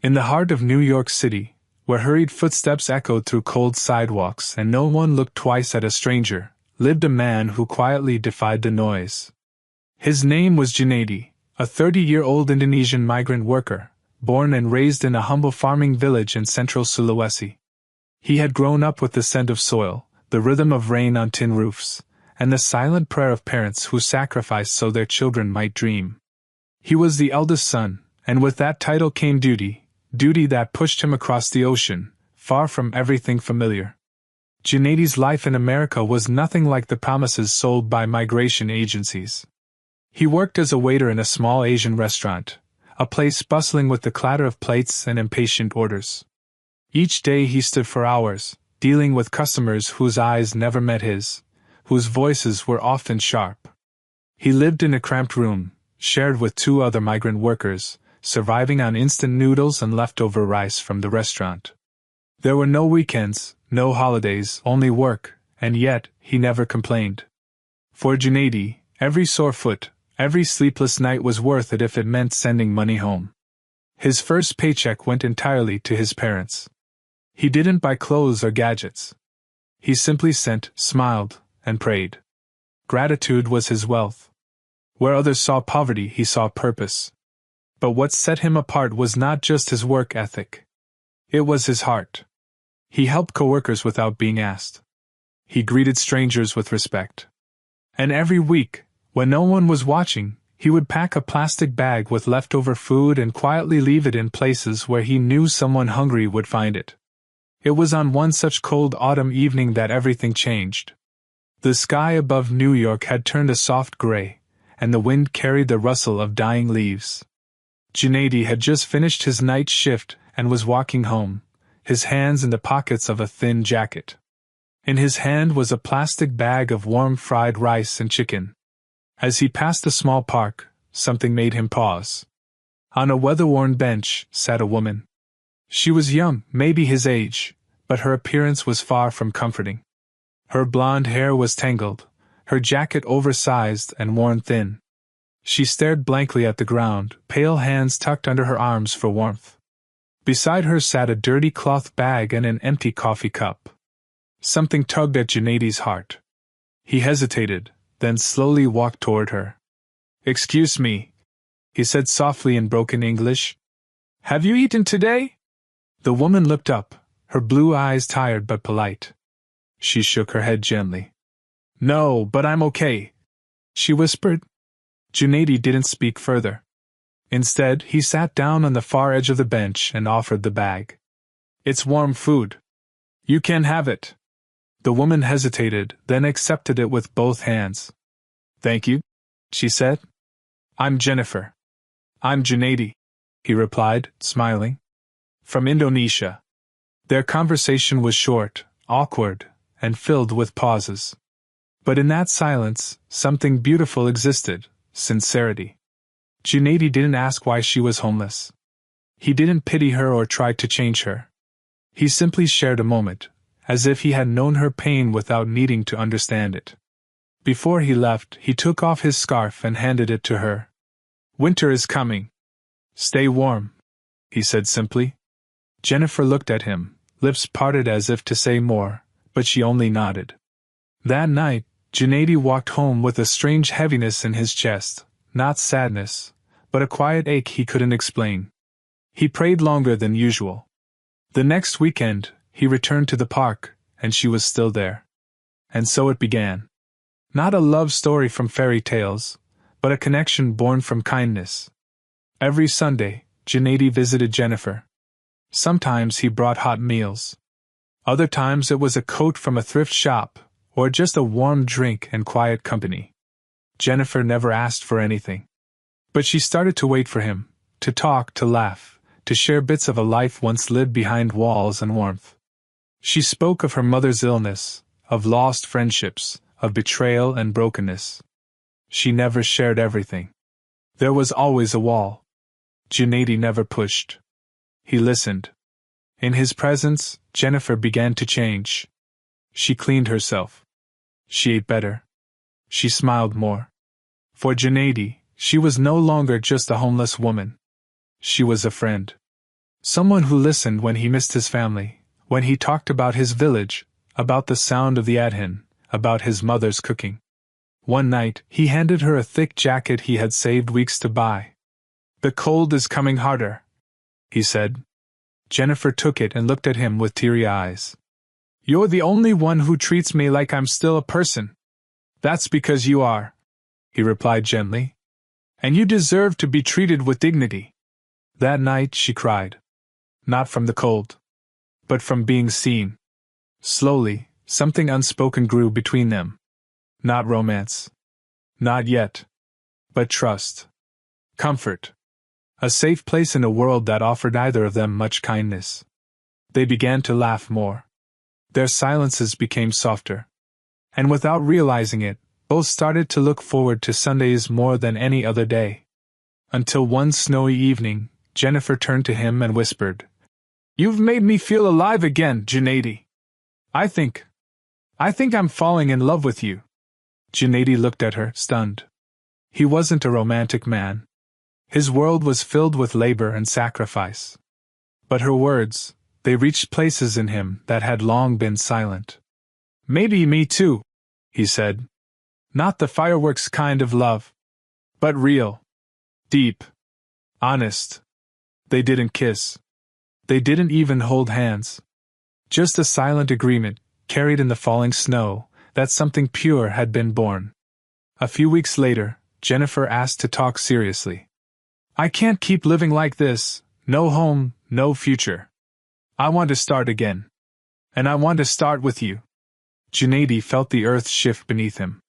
In the heart of New York City, where hurried footsteps echoed through cold sidewalks and no one looked twice at a stranger, lived a man who quietly defied the noise. His name was Junaidi, a 30-year-old Indonesian migrant worker, born and raised in a humble farming village in central Sulawesi. He had grown up with the scent of soil, the rhythm of rain on tin roofs, and the silent prayer of parents who sacrificed so their children might dream. He was the eldest son, and with that title came duty that pushed him across the ocean, far from everything familiar. Junaidi's life in America was nothing like the promises sold by migration agencies. He worked as a waiter in a small Asian restaurant, a place bustling with the clatter of plates and impatient orders. Each day he stood for hours, dealing with customers whose eyes never met his, whose voices were often sharp. He lived in a cramped room, shared with 2 other migrant workers, surviving on instant noodles and leftover rice from the restaurant. There were no weekends, no holidays, only work, and yet he never complained. For Junaidi, every sore foot, every sleepless night was worth it if it meant sending money home. His first paycheck went entirely to his parents. He didn't buy clothes or gadgets. He simply sent, smiled, and prayed. Gratitude was his wealth. Where others saw poverty, he saw purpose. But what set him apart was not just his work ethic. It was his heart. He helped coworkers without being asked. He greeted strangers with respect. And every week, when no one was watching, he would pack a plastic bag with leftover food and quietly leave it in places where he knew someone hungry would find it. It was on one such cold autumn evening that everything changed. The sky above New York had turned a soft gray, and the wind carried the rustle of dying leaves. Junaidi had just finished his night shift and was walking home, his hands in the pockets of a thin jacket. In his hand was a plastic bag of warm fried rice and chicken. As he passed a small park, something made him pause. On a weather-worn bench sat a woman. She was young, maybe his age, but her appearance was far from comforting. Her blonde hair was tangled, her jacket oversized and worn thin. She stared blankly at the ground, pale hands tucked under her arms for warmth. Beside her sat a dirty cloth bag and an empty coffee cup. Something tugged at Junaidi's heart. He hesitated, then slowly walked toward her. "Excuse me," he said softly in broken English. "Have you eaten today?" The woman looked up, her blue eyes tired but polite. She shook her head gently. "No, but I'm okay," she whispered. Junaidi didn't speak further. Instead, he sat down on the far edge of the bench and offered the bag. "It's warm food. You can have it." The woman hesitated, then accepted it with both hands. "Thank you," she said. "I'm Jennifer." "I'm Junaidi," he replied, smiling. "From Indonesia." Their conversation was short, awkward, and filled with pauses. But in that silence, something beautiful existed. Sincerity. Junaidi didn't ask why she was homeless. He didn't pity her or try to change her. He simply shared a moment, as if he had known her pain without needing to understand it. Before he left, he took off his scarf and handed it to her. "Winter is coming. Stay warm," he said simply. Jennifer looked at him, lips parted as if to say more, but she only nodded. That night, Junaidi walked home with a strange heaviness in his chest, not sadness, but a quiet ache he couldn't explain. He prayed longer than usual. The next weekend, he returned to the park, and she was still there. And so it began. Not a love story from fairy tales, but a connection born from kindness. Every Sunday, Junaidi visited Jennifer. Sometimes he brought hot meals. Other times it was a coat from a thrift shop, or just a warm drink and quiet company. Jennifer never asked for anything. But she started to wait for him, to talk, to laugh, to share bits of a life once lived behind walls and warmth. She spoke of her mother's illness, of lost friendships, of betrayal and brokenness. She never shared everything. There was always a wall. Junaidi never pushed. He listened. In his presence, Jennifer began to change. She cleaned herself. She ate better. She smiled more. For Junaidi, she was no longer just a homeless woman. She was a friend. Someone who listened when he missed his family, when he talked about his village, about the sound of the adhan, about his mother's cooking. One night, he handed her a thick jacket he had saved weeks to buy. "The cold is coming harder," he said. Jennifer took it and looked at him with teary eyes. "You're the only one who treats me like I'm still a person." "That's because you are," he replied gently. "And you deserve to be treated with dignity." That night she cried. Not from the cold, but from being seen. Slowly, something unspoken grew between them. Not romance. Not yet. But trust. Comfort. A safe place in a world that offered neither of them much kindness. They began to laugh more. Their silences became softer. And without realizing it, both started to look forward to Sundays more than any other day. Until one snowy evening, Jennifer turned to him and whispered, "You've made me feel alive again, Junaidi. I think I'm falling in love with you." Junaidi looked at her, stunned. He wasn't a romantic man. His world was filled with labor and sacrifice. But her words, they reached places in him that had long been silent. "Maybe me too," he said. "Not the fireworks kind of love. But real. Deep. Honest." They didn't kiss. They didn't even hold hands. Just a silent agreement, carried in the falling snow, that something pure had been born. A few weeks later, Jennifer asked to talk seriously. "I can't keep living like this, no home, no future. I want to start again. And I want to start with you." Junaidi felt the earth shift beneath him.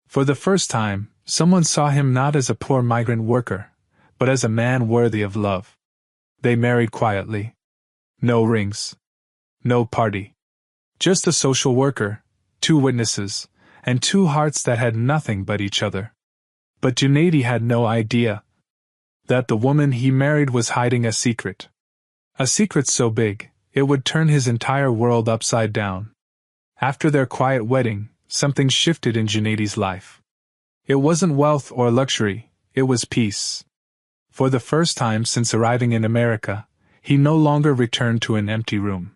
For the first time, someone saw him not as a poor migrant worker, but as a man worthy of love. They married quietly. No rings. No party. Just a social worker, 2 witnesses, and 2 hearts that had nothing but each other. But Junaidi had no idea that the woman he married was hiding a secret. A secret so big, it would turn his entire world upside down. After their quiet wedding, something shifted in Junaidi's life. It wasn't wealth or luxury, it was peace. For the first time since arriving in America, he no longer returned to an empty room.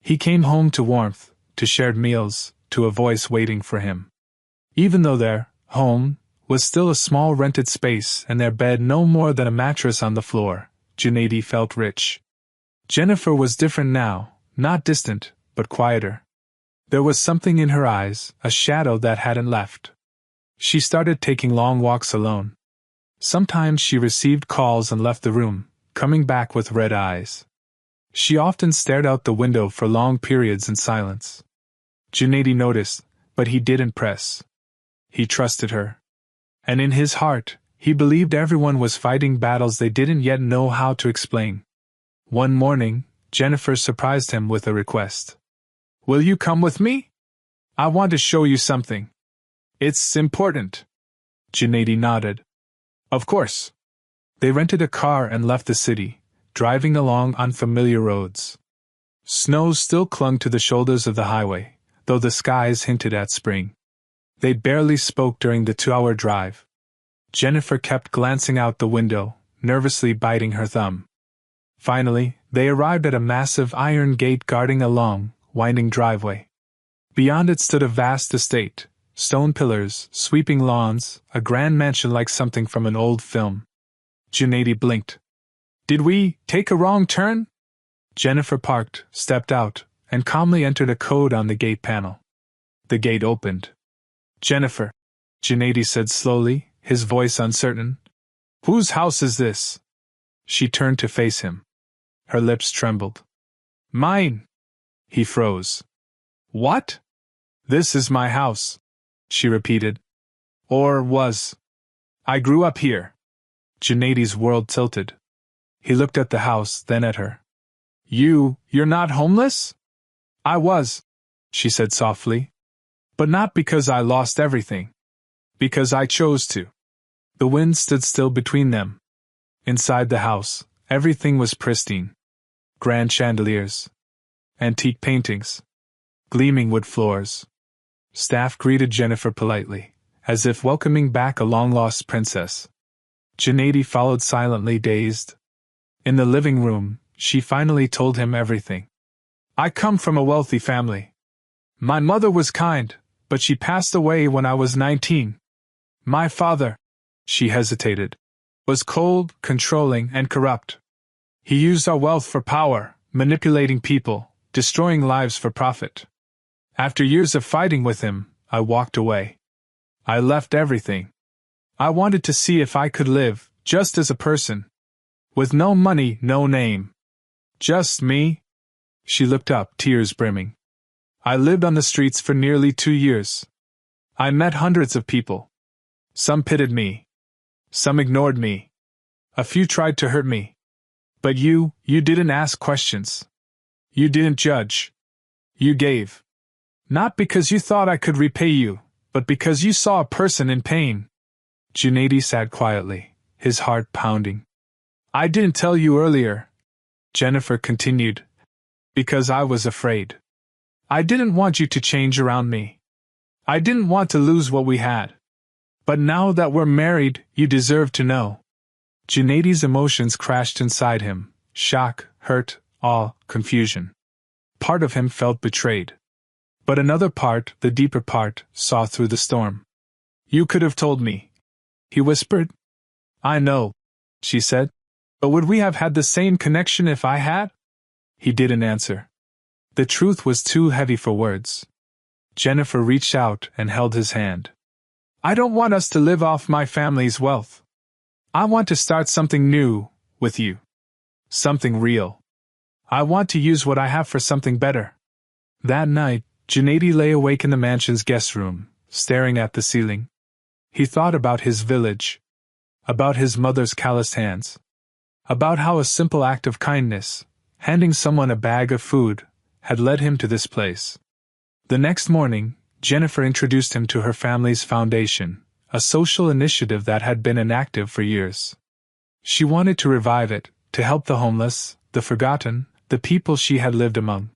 He came home to warmth, to shared meals, to a voice waiting for him. Even though their home was still a small rented space and their bed no more than a mattress on the floor, Junaidi felt rich. Jennifer was different now, not distant, but quieter. There was something in her eyes, a shadow that hadn't left. She started taking long walks alone. Sometimes she received calls and left the room, coming back with red eyes. She often stared out the window for long periods in silence. Junaidi noticed, but he didn't press. He trusted her. And in his heart, he believed everyone was fighting battles they didn't yet know how to explain. One morning, Jennifer surprised him with a request. "Will you come with me? I want to show you something. It's important." Junaidi nodded. "Of course." They rented a car and left the city, driving along unfamiliar roads. Snow still clung to the shoulders of the highway, though the skies hinted at spring. They barely spoke during the 2-hour drive. Jennifer kept glancing out the window, nervously biting her thumb. Finally, they arrived at a massive iron gate guarding a long, winding driveway. Beyond it stood a vast estate, stone pillars, sweeping lawns, a grand mansion like something from an old film. Junaidi blinked. "Did we take a wrong turn?" Jennifer parked, stepped out, and calmly entered a code on the gate panel. The gate opened. "Jennifer," Junaidi said slowly, his voice uncertain. "Whose house is this?" She turned to face him. Her lips trembled. "Mine." He froze. "What?" "This is my house," she repeated. "Or was. I grew up here." Junaidi's world tilted. He looked at the house, then at her. You're not homeless?" "I was," she said softly. "But not because I lost everything. Because I chose to." The wind stood still between them. Inside the house, everything was pristine. Grand chandeliers. Antique paintings. Gleaming wood floors. Staff greeted Jennifer politely, as if welcoming back a long-lost princess. Junaidi followed silently, dazed. In the living room, she finally told him everything. I come from a wealthy family. My mother was kind, but she passed away when I was 19. My father, she hesitated, was cold, controlling, and corrupt. He used our wealth for power, manipulating people, destroying lives for profit. After years of fighting with him, I walked away. I left everything. I wanted to see if I could live, just as a person. With no money, no name. Just me. She looked up, tears brimming. I lived on the streets for nearly 2 years. I met hundreds of people. Some pitied me. Some ignored me. A few tried to hurt me. But you didn't ask questions. You didn't judge. You gave. Not because you thought I could repay you, but because you saw a person in pain. Junaidi sat quietly, his heart pounding. I didn't tell you earlier, Jennifer continued, because I was afraid. I didn't want you to change around me. I didn't want to lose what we had. But now that we're married, you deserve to know. Junaidi's emotions crashed inside him, shock, hurt, awe, confusion. Part of him felt betrayed. But another part, the deeper part, saw through the storm. You could have told me, he whispered. I know, she said. But would we have had the same connection if I had? He didn't answer. The truth was too heavy for words. Jennifer reached out and held his hand. I don't want us to live off my family's wealth. I want to start something new, with you. Something real. I want to use what I have for something better. That night, Junaidi lay awake in the mansion's guest room, staring at the ceiling. He thought about his village. About his mother's calloused hands. About how a simple act of kindness, handing someone a bag of food, had led him to this place. The next morning, Jennifer introduced him to her family's foundation, a social initiative that had been inactive for years. She wanted to revive it, to help the homeless, the forgotten, the people she had lived among.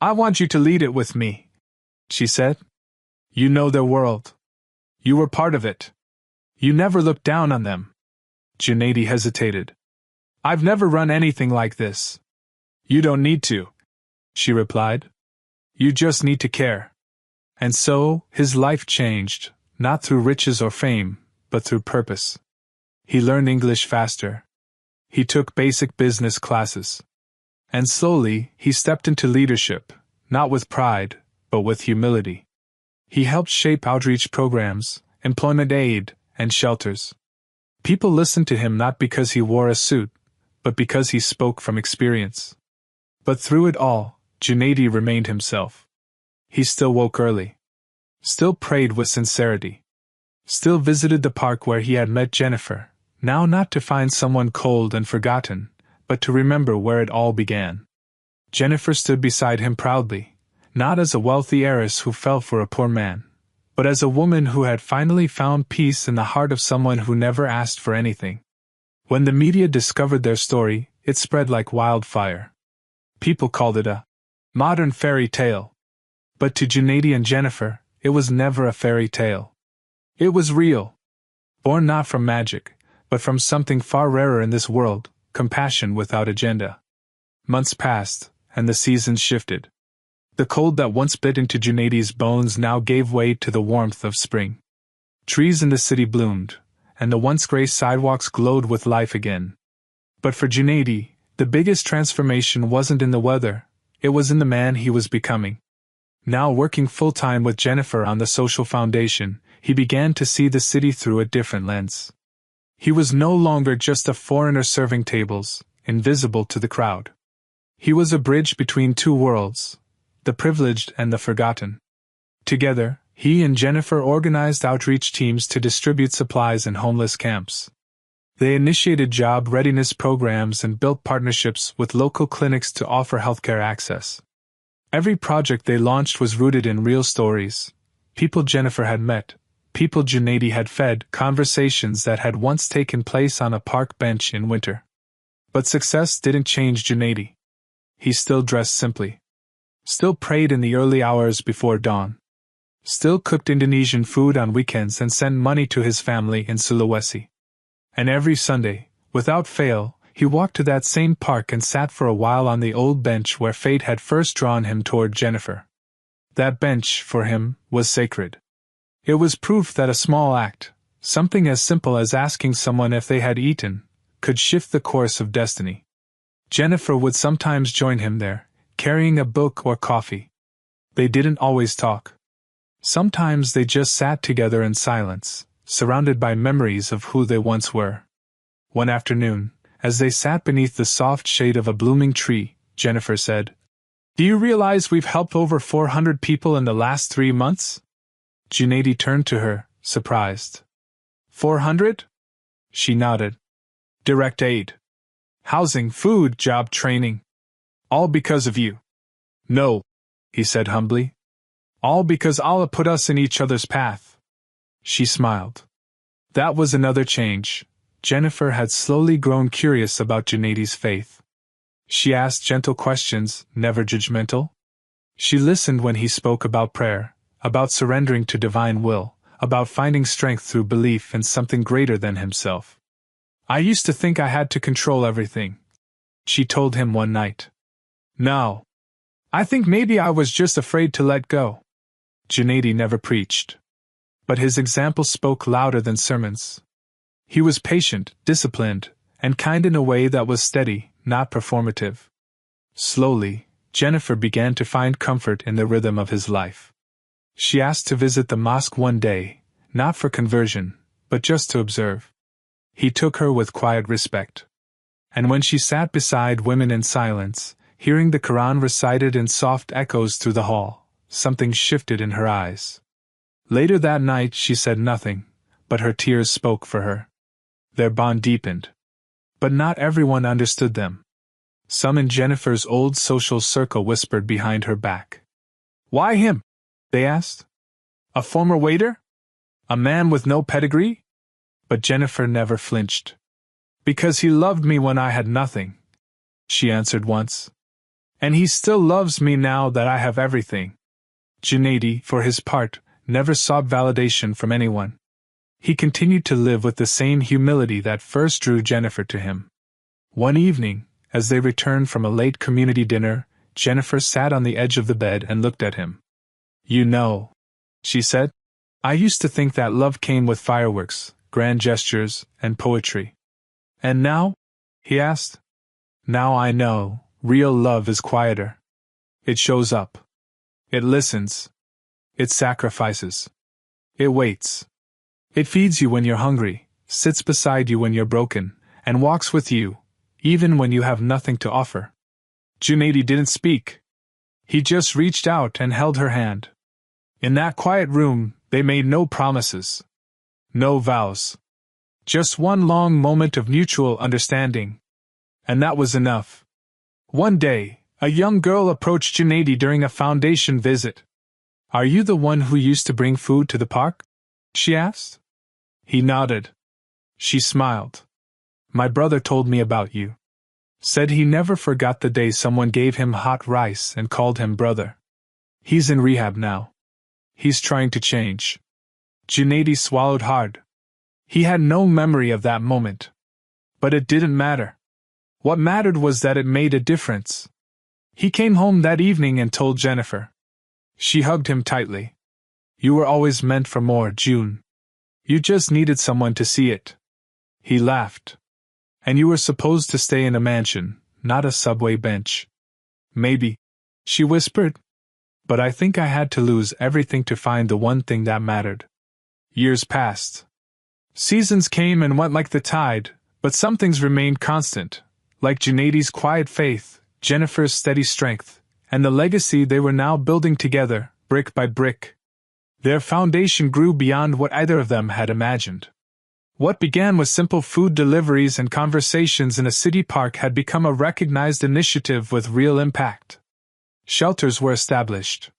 I want you to lead it with me, she said. You know their world. You were part of it. You never looked down on them. Junaidi hesitated. I've never run anything like this. You don't need to, she replied. You just need to care. And so, his life changed, not through riches or fame, but through purpose. He learned English faster. He took basic business classes. And slowly, he stepped into leadership, not with pride, but with humility. He helped shape outreach programs, employment aid, and shelters. People listened to him not because he wore a suit, but because he spoke from experience. But through it all, Junaidi remained himself. He still woke early. Still prayed with sincerity. Still visited the park where he had met Jennifer, now not to find someone cold and forgotten, but to remember where it all began. Jennifer stood beside him proudly, not as a wealthy heiress who fell for a poor man, but as a woman who had finally found peace in the heart of someone who never asked for anything. When the media discovered their story, it spread like wildfire. People called it a modern fairy tale. But to Junaidi and Jennifer, it was never a fairy tale. It was real. Born not from magic, but from something far rarer in this world, compassion without agenda. Months passed, and the seasons shifted. The cold that once bit into Junaidi's bones now gave way to the warmth of spring. Trees in the city bloomed, and the once gray sidewalks glowed with life again. But for Junaidi, the biggest transformation wasn't in the weather, it was in the man he was becoming. Now working full-time with Jennifer on the social foundation, he began to see the city through a different lens. He was no longer just a foreigner serving tables, invisible to the crowd. He was a bridge between two worlds, the privileged and the forgotten. Together, he and Jennifer organized outreach teams to distribute supplies in homeless camps. They initiated job readiness programs and built partnerships with local clinics to offer healthcare access. Every project they launched was rooted in real stories, people Jennifer had met, people Junaidi had fed, conversations that had once taken place on a park bench in winter. But success didn't change Junaidi. He still dressed simply. Still prayed in the early hours before dawn. Still cooked Indonesian food on weekends and sent money to his family in Sulawesi. And every Sunday, without fail, He walked to that same park and sat for a while on the old bench where fate had first drawn him toward Jennifer. That bench, for him, was sacred. It was proof that a small act, something as simple as asking someone if they had eaten, could shift the course of destiny. Jennifer would sometimes join him there, carrying a book or coffee. They didn't always talk. Sometimes they just sat together in silence, surrounded by memories of who they once were. One afternoon, as they sat beneath the soft shade of a blooming tree, Jennifer said, "Do you realize we've helped over 400 people in the last 3 months?" Junaidi turned to her, surprised. 400? She nodded. Direct aid. Housing, food, job training. All because of you. No, he said humbly. All because Allah put us in each other's path. She smiled. That was another change. Jennifer had slowly grown curious about Junaidi's faith. She asked gentle questions, never judgmental. She listened when he spoke about prayer, about surrendering to divine will, about finding strength through belief in something greater than himself. I used to think I had to control everything, she told him one night. Now, I think maybe I was just afraid to let go. Junaidi never preached. But his example spoke louder than sermons. He was patient, disciplined, and kind in a way that was steady, not performative. Slowly, Jennifer began to find comfort in the rhythm of his life. She asked to visit the mosque one day, not for conversion, but just to observe. He took her with quiet respect. And when she sat beside women in silence, hearing the Qur'an recited in soft echoes through the hall, something shifted in her eyes. Later that night she said nothing, but her tears spoke for her. Their bond deepened. But not everyone understood them. Some in Jennifer's old social circle whispered behind her back. Why him? They asked. A former waiter? A man with no pedigree? But Jennifer never flinched. Because he loved me when I had nothing, she answered once. And he still loves me now that I have everything. Junaidi, for his part, never sought validation from anyone. He continued to live with the same humility that first drew Jennifer to him. One evening, as they returned from a late community dinner, Jennifer sat on the edge of the bed and looked at him. You know, she said, I used to think that love came with fireworks, grand gestures, and poetry. And now? He asked. Now I know, real love is quieter. It shows up. It listens. It sacrifices. It waits. It feeds you when you're hungry, sits beside you when you're broken, and walks with you, even when you have nothing to offer. Junaidi didn't speak. He just reached out and held her hand. In that quiet room, they made no promises. No vows. Just one long moment of mutual understanding. And that was enough. One day, a young girl approached Junaidi during a foundation visit. Are you the one who used to bring food to the park? She asked. He nodded. She smiled. My brother told me about you. Said he never forgot the day someone gave him hot rice and called him brother. He's in rehab now. He's trying to change. Junaidi swallowed hard. He had no memory of that moment. But it didn't matter. What mattered was that it made a difference. He came home that evening and told Jennifer. She hugged him tightly. You were always meant for more, June. You just needed someone to see it. He laughed. And you were supposed to stay in a mansion, not a subway bench. Maybe, she whispered. But I think I had to lose everything to find the one thing that mattered. Years passed. Seasons came and went like the tide, but some things remained constant, like Junaidi's quiet faith, Jennifer's steady strength, and the legacy they were now building together, brick by brick. Their foundation grew beyond what either of them had imagined. What began with simple food deliveries and conversations in a city park had become a recognized initiative with real impact. Shelters were established.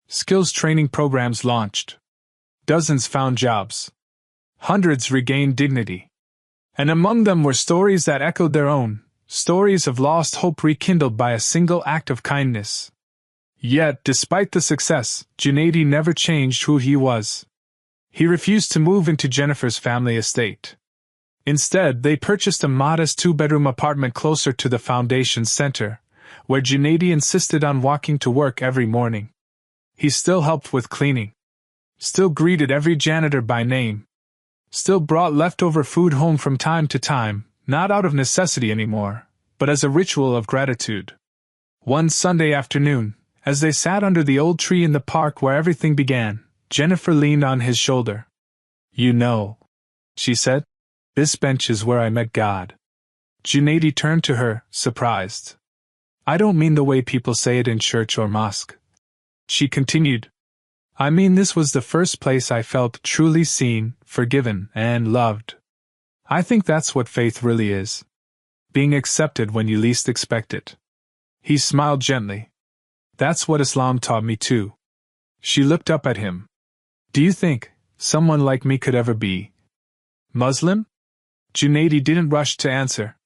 Skills training programs launched. Dozens found jobs. Hundreds regained dignity. And among them were stories that echoed their own, stories of lost hope rekindled by a single act of kindness. Yet, despite the success, Junaidi never changed who he was. He refused to move into Jennifer's family estate. Instead, they purchased a modest 2-bedroom apartment closer to the foundation center, where Junaidi insisted on walking to work every morning. He still helped with cleaning. Still greeted every janitor by name. Still brought leftover food home from time to time, not out of necessity anymore, but as a ritual of gratitude. One Sunday afternoon, as they sat under the old tree in the park where everything began, Jennifer leaned on his shoulder. "You know," she said, "this bench is where I met God." Junaidi turned to her, surprised. "I don't mean the way people say it in church or mosque," she continued. "I mean this was the first place I felt truly seen, forgiven, and loved. I think that's what faith really is. Being accepted when you least expect it." He smiled gently. "That's what Islam taught me too." She looked up at him. "Do you think someone like me could ever be Muslim?" Junaidi didn't rush to answer.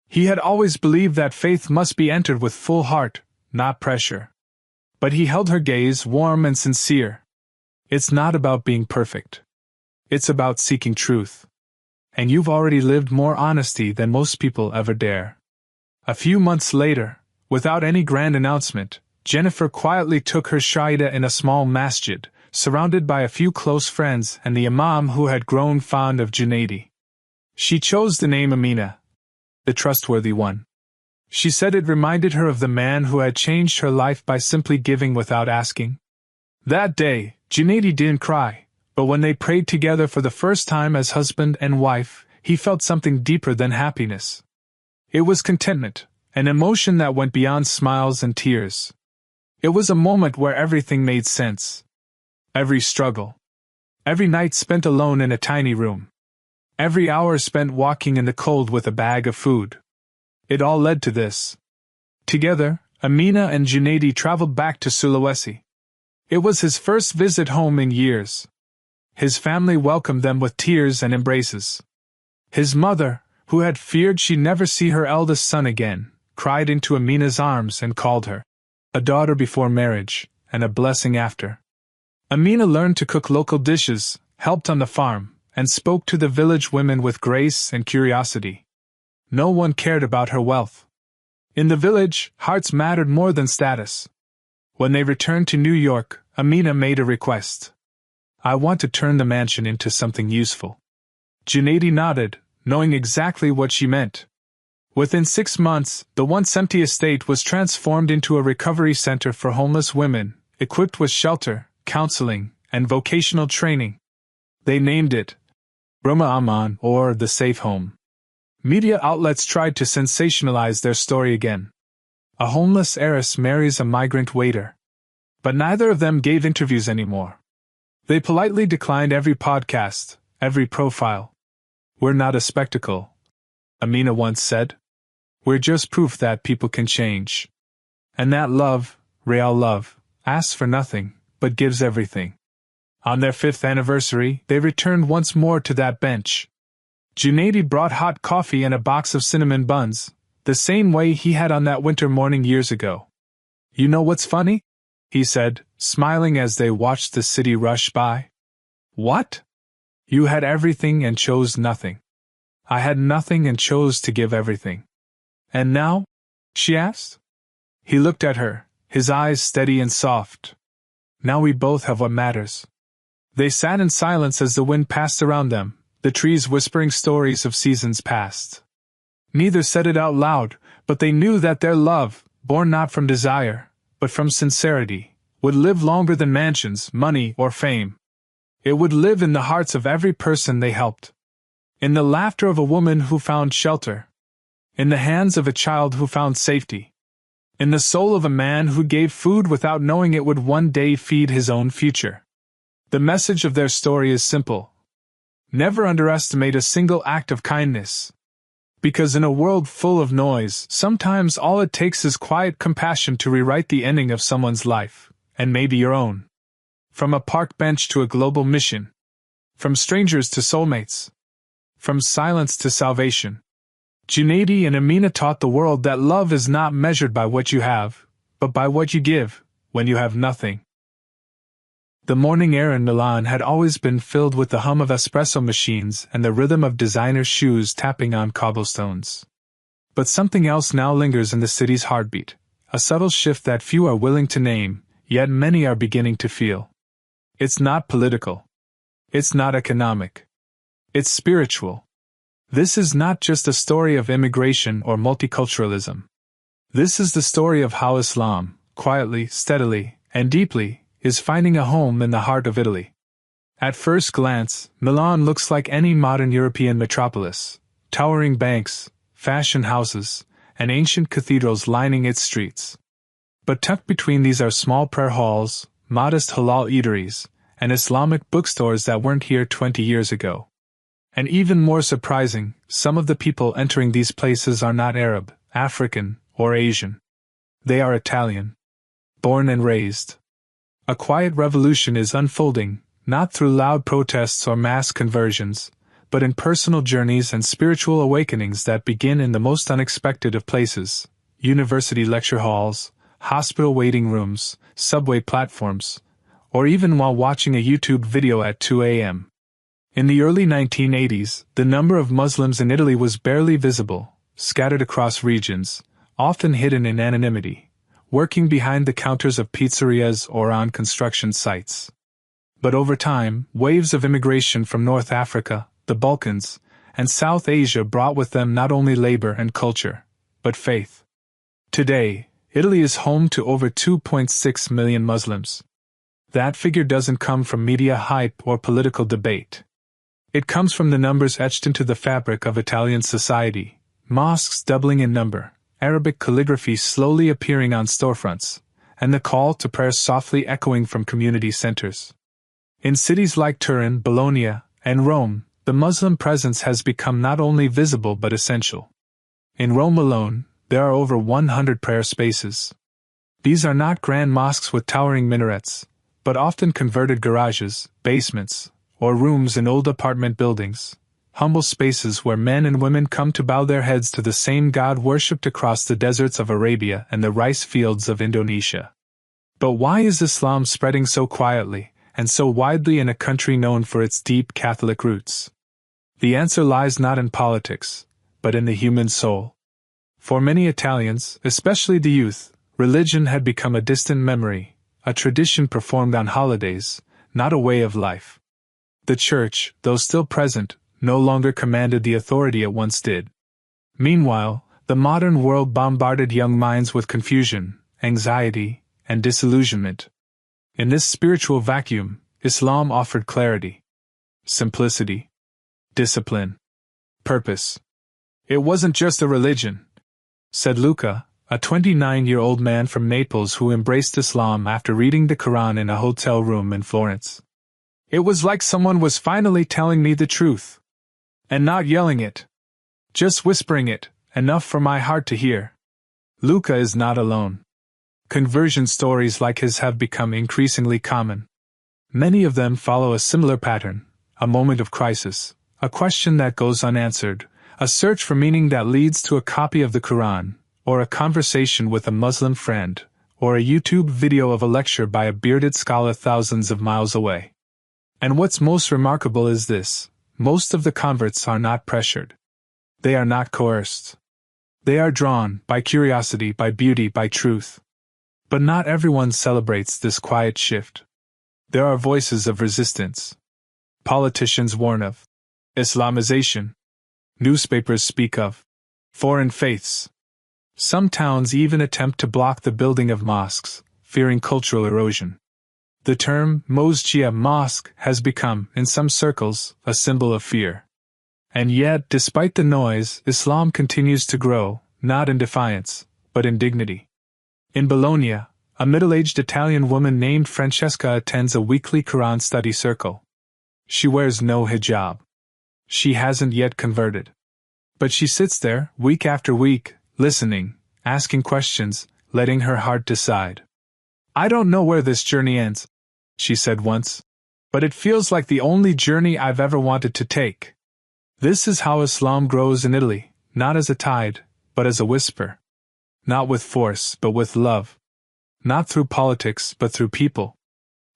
He had always believed that faith must be entered with full heart, not pressure. But he held her gaze warm and sincere. "It's not about being perfect. It's about seeking truth. And you've already lived more honesty than most people ever dare." A few months later, without any grand announcement, Jennifer quietly took her shahida in a small masjid, surrounded by a few close friends and the imam who had grown fond of Junaidi. She chose the name Amina, the trustworthy one. She said it reminded her of the man who had changed her life by simply giving without asking. That day, Junaidi didn't cry, but when they prayed together for the first time as husband and wife, he felt something deeper than happiness. It was contentment, an emotion that went beyond smiles and tears. It was a moment where everything made sense. Every struggle. Every night spent alone in a tiny room. Every hour spent walking in the cold with a bag of food. It all led to this. Together, Amina and Junaidi traveled back to Sulawesi. It was his first visit home in years. His family welcomed them with tears and embraces. His mother, who had feared she'd never see her eldest son again, cried into Amina's arms and called her a daughter before marriage, and a blessing after. Amina learned to cook local dishes, helped on the farm, and spoke to the village women with grace and curiosity. No one cared about her wealth. In the village, hearts mattered more than status. When they returned to New York, Amina made a request. "I want to turn the mansion into something useful." Junaidi nodded, knowing exactly what she meant. Within 6 months, the once empty estate was transformed into a recovery center for homeless women, equipped with shelter, counseling, and vocational training. They named it Rumah Aman, or the Safe Home. Media outlets tried to sensationalize their story again. A homeless heiress marries a migrant waiter. But neither of them gave interviews anymore. They politely declined every podcast, every profile. "We're not a spectacle," Amina once said. "We're just proof that people can change. And that love, real love, asks for nothing, but gives everything." On their 5th anniversary, they returned once more to that bench. Junaidi brought hot coffee and a box of cinnamon buns, the same way he had on that winter morning years ago. "You know what's funny?" he said, smiling as they watched the city rush by. "What?" "You had everything and chose nothing. I had nothing and chose to give everything." "And now?" she asked. He looked at her, his eyes steady and soft. "Now we both have what matters." They sat in silence as the wind passed around them, the trees whispering stories of seasons past. Neither said it out loud, but they knew that their love, born not from desire, but from sincerity, would live longer than mansions, money, or fame. It would live in the hearts of every person they helped. In the laughter of a woman who found shelter. In the hands of a child who found safety. In the soul of a man who gave food without knowing it would one day feed his own future. The message of their story is simple. Never underestimate a single act of kindness. Because in a world full of noise, sometimes all it takes is quiet compassion to rewrite the ending of someone's life, and maybe your own. From a park bench to a global mission. From strangers to soulmates. From silence to salvation. Junaidi and Amina taught the world that love is not measured by what you have, but by what you give, when you have nothing. The morning air in Milan had always been filled with the hum of espresso machines and the rhythm of designer shoes tapping on cobblestones. But something else now lingers in the city's heartbeat, a subtle shift that few are willing to name, yet many are beginning to feel. It's not political. It's not economic. It's spiritual. This is not just a story of immigration or multiculturalism. This is the story of how Islam, quietly, steadily, and deeply, is finding a home in the heart of Italy. At first glance, Milan looks like any modern European metropolis, towering banks, fashion houses, and ancient cathedrals lining its streets. But tucked between these are small prayer halls, modest halal eateries, and Islamic bookstores that weren't here 20 years ago. And even more surprising, some of the people entering these places are not Arab, African, or Asian. They are Italian. Born and raised. A quiet revolution is unfolding, not through loud protests or mass conversions, but in personal journeys and spiritual awakenings that begin in the most unexpected of places: university lecture halls, hospital waiting rooms, subway platforms, or even while watching a YouTube video at 2 a.m. In the early 1980s, the number of Muslims in Italy was barely visible, scattered across regions, often hidden in anonymity, working behind the counters of pizzerias or on construction sites. But over time, waves of immigration from North Africa, the Balkans, and South Asia brought with them not only labor and culture, but faith. Today, Italy is home to over 2.6 million Muslims. That figure doesn't come from media hype or political debate. It comes from the numbers etched into the fabric of Italian society: mosques doubling in number, Arabic calligraphy slowly appearing on storefronts, and the call to prayer softly echoing from community centers. In cities like Turin, Bologna, and Rome, the Muslim presence has become not only visible but essential. In Rome alone, there are over 100 prayer spaces. These are not grand mosques with towering minarets, but often converted garages, basements, or rooms in old apartment buildings, humble spaces where men and women come to bow their heads to the same God worshipped across the deserts of Arabia and the rice fields of Indonesia. But why is Islam spreading so quietly and so widely in a country known for its deep Catholic roots? The answer lies not in politics, but in the human soul. For many Italians, especially the youth, religion had become a distant memory, a tradition performed on holidays, not a way of life. The church, though still present, no longer commanded the authority it once did. Meanwhile, the modern world bombarded young minds with confusion, anxiety, and disillusionment. In this spiritual vacuum, Islam offered clarity, simplicity, discipline, purpose. It wasn't just a religion, said Luca, a 29-year-old man from Naples who embraced Islam after reading the Qur'an in a hotel room in Florence. It was like someone was finally telling me the truth. And not yelling it. Just whispering it, enough for my heart to hear. Luca is not alone. Conversion stories like his have become increasingly common. Many of them follow a similar pattern: a moment of crisis, a question that goes unanswered, a search for meaning that leads to a copy of the Qur'an, or a conversation with a Muslim friend, or a YouTube video of a lecture by a bearded scholar thousands of miles away. And what's most remarkable is this: most of the converts are not pressured. They are not coerced. They are drawn by curiosity, by beauty, by truth. But not everyone celebrates this quiet shift. There are voices of resistance. Politicians warn of Islamization. Newspapers speak of foreign faiths. Some towns even attempt to block the building of mosques, fearing cultural erosion. The term Mosjia mosque has become, in some circles, a symbol of fear. And yet, despite the noise, Islam continues to grow, not in defiance, but in dignity. In Bologna, a middle-aged Italian woman named Francesca attends a weekly Quran study circle. She wears no hijab. She hasn't yet converted. But she sits there, week after week, listening, asking questions, letting her heart decide. "I don't know where this journey ends," she said once, "but it feels like the only journey I've ever wanted to take." This is how Islam grows in Italy, not as a tide, but as a whisper. Not with force, but with love. Not through politics, but through people.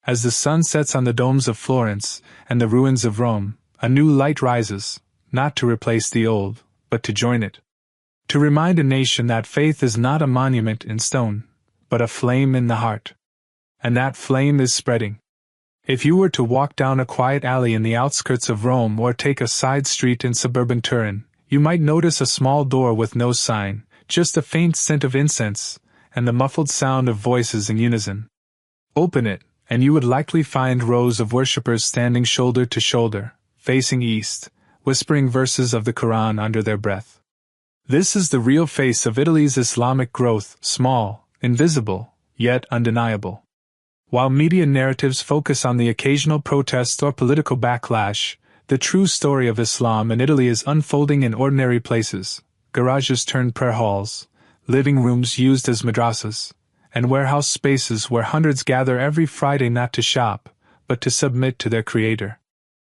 As the sun sets on the domes of Florence and the ruins of Rome, a new light rises, not to replace the old, but to join it. To remind a nation that faith is not a monument in stone, but a flame in the heart. And that flame is spreading. If you were to walk down a quiet alley in the outskirts of Rome or take a side street in suburban Turin, you might notice a small door with no sign, just a faint scent of incense, and the muffled sound of voices in unison. Open it, and you would likely find rows of worshippers standing shoulder to shoulder, facing east, whispering verses of the Qur'an under their breath. This is the real face of Italy's Islamic growth, small, invisible, yet undeniable. While media narratives focus on the occasional protest or political backlash, the true story of Islam in Italy is unfolding in ordinary places: garages turned prayer halls, living rooms used as madrasas, and warehouse spaces where hundreds gather every Friday not to shop, but to submit to their Creator.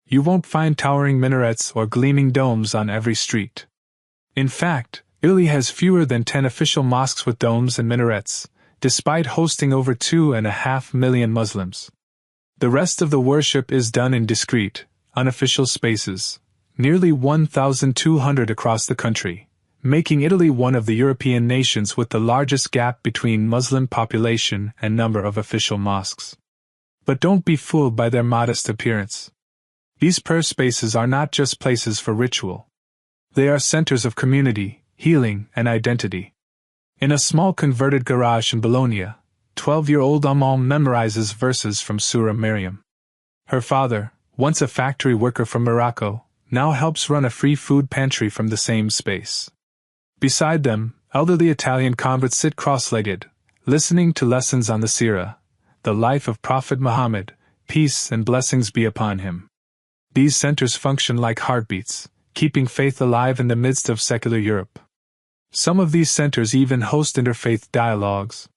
You won't find towering minarets or gleaming domes on every street. In fact, Italy has fewer than 10 official mosques with domes and minarets, despite hosting over 2.5 million Muslims. The rest of the worship is done in discreet, unofficial spaces, nearly 1,200 across the country, making Italy one of the European nations with the largest gap between Muslim population and number of official mosques. But don't be fooled by their modest appearance. These prayer spaces are not just places for ritual. They are centers of community, healing, and identity. In a small converted garage in Bologna, 12-year-old Ummah memorizes verses from Surah Maryam. Her father, once a factory worker from Morocco, now helps run a free food pantry from the same space. Beside them, elderly Italian converts sit cross-legged, listening to lessons on the Sirah, the life of Prophet Muhammad, peace and blessings be upon him. These centers function like heartbeats, keeping faith alive in the midst of secular Europe. Some of these centers even host interfaith dialogues.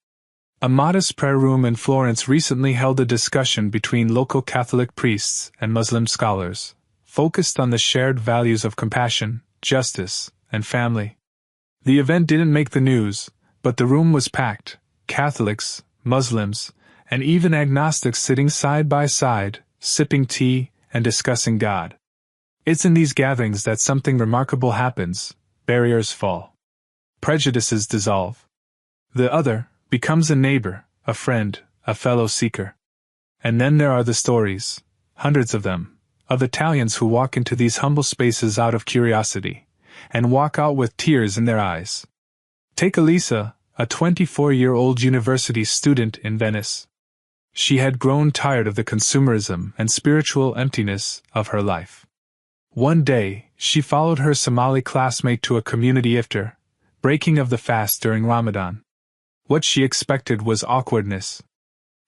A modest prayer room in Florence recently held a discussion between local Catholic priests and Muslim scholars, focused on the shared values of compassion, justice, and family. The event didn't make the news, but the room was packed: Catholics, Muslims, and even agnostics sitting side by side, sipping tea and discussing God. It's in these gatherings that something remarkable happens: barriers fall. Prejudices dissolve. The other becomes a neighbor, a friend, a fellow seeker. And then there are the stories, hundreds of them, of Italians who walk into these humble spaces out of curiosity, and walk out with tears in their eyes. Take Elisa, a 24-year-old university student in Venice. She had grown tired of the consumerism and spiritual emptiness of her life. One day, she followed her Somali classmate to a community iftar, breaking of the fast during Ramadan. What she expected was awkwardness.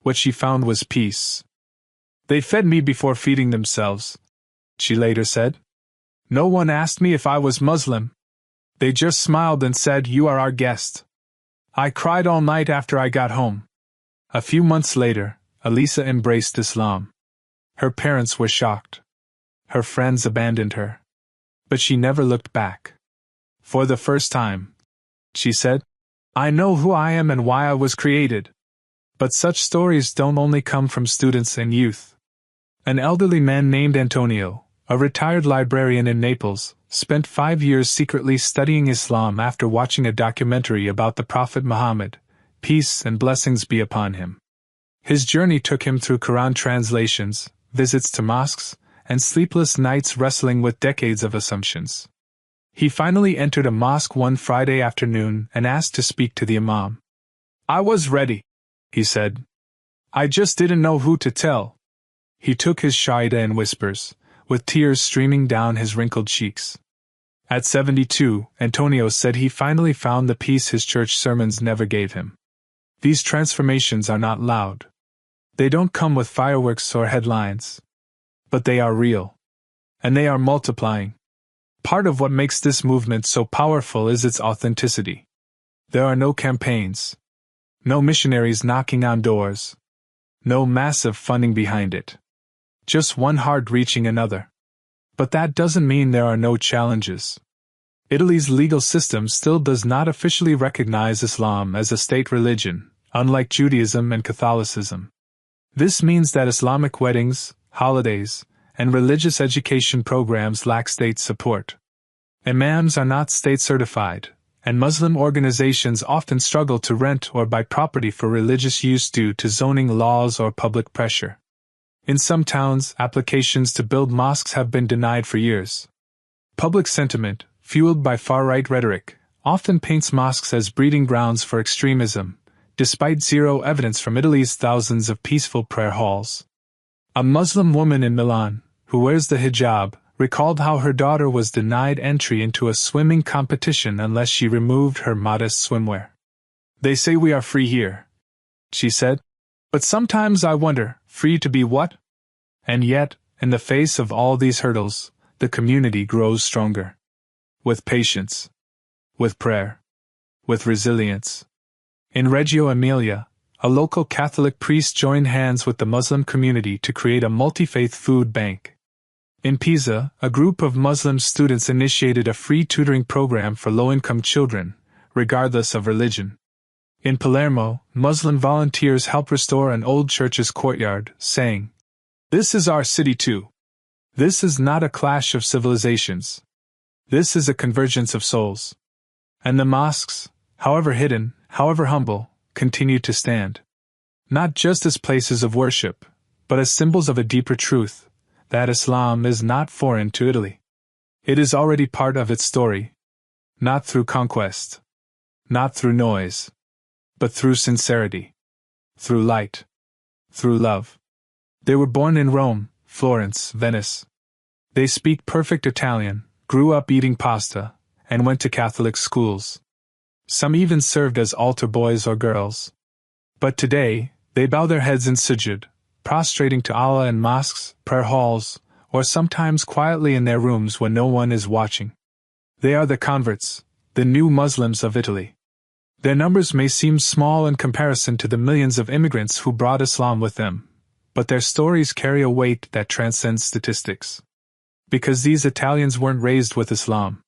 What she found was peace. "They fed me before feeding themselves," she later said. "No one asked me if I was Muslim. They just smiled and said, 'You are our guest.' I cried all night after I got home." A few months later, Elisa embraced Islam. Her parents were shocked. Her friends abandoned her. But she never looked back. "For the first time," she said, "I know who I am and why I was created." But such stories don't only come from students and youth. An elderly man named Antonio, a retired librarian in Naples, spent 5 years secretly studying Islam after watching a documentary about the Prophet Muhammad, peace and blessings be upon him. His journey took him through Qur'an translations, visits to mosques, and sleepless nights wrestling with decades of assumptions. He finally entered a mosque one Friday afternoon and asked to speak to the imam. "I was ready," he said. "I just didn't know who to tell." He took his shahada in whispers, with tears streaming down his wrinkled cheeks. At 72, Antonio said he finally found the peace his church sermons never gave him. These transformations are not loud. They don't come with fireworks or headlines. But they are real. And they are multiplying. Part of what makes this movement so powerful is its authenticity. There are no campaigns. No missionaries knocking on doors. No massive funding behind it. Just one heart reaching another. But that doesn't mean there are no challenges. Italy's legal system still does not officially recognize Islam as a state religion, unlike Judaism and Catholicism. This means that Islamic weddings, holidays, and religious education programs lack state support. Imams are not state-certified, and Muslim organizations often struggle to rent or buy property for religious use due to zoning laws or public pressure. In some towns, applications to build mosques have been denied for years. Public sentiment, fueled by far-right rhetoric, often paints mosques as breeding grounds for extremism, despite zero evidence from Italy's thousands of peaceful prayer halls. A Muslim woman in Milan, who wears the hijab, recalled how her daughter was denied entry into a swimming competition unless she removed her modest swimwear. "They say we are free here," she said. "But sometimes I wonder, free to be what?" And yet, in the face of all these hurdles, the community grows stronger. With patience. With prayer. With resilience. In Reggio Emilia, a local Catholic priest joined hands with the Muslim community to create a multi-faith food bank. In Pisa, a group of Muslim students initiated a free tutoring program for low-income children, regardless of religion. In Palermo, Muslim volunteers helped restore an old church's courtyard, saying, "This is our city too. This is not a clash of civilizations. This is a convergence of souls." And the mosques, however hidden, however humble, continue to stand. Not just as places of worship, but as symbols of a deeper truth, that Islam is not foreign to Italy. It is already part of its story. Not through conquest. Not through noise. But through sincerity. Through light. Through love. They were born in Rome, Florence, Venice. They speak perfect Italian, grew up eating pasta, and went to Catholic schools. Some even served as altar boys or girls. But today, they bow their heads in sujud, prostrating to Allah in mosques, prayer halls, or sometimes quietly in their rooms when no one is watching. They are the converts, the new Muslims of Italy. Their numbers may seem small in comparison to the millions of immigrants who brought Islam with them, but their stories carry a weight that transcends statistics. Because these Italians weren't raised with Islam.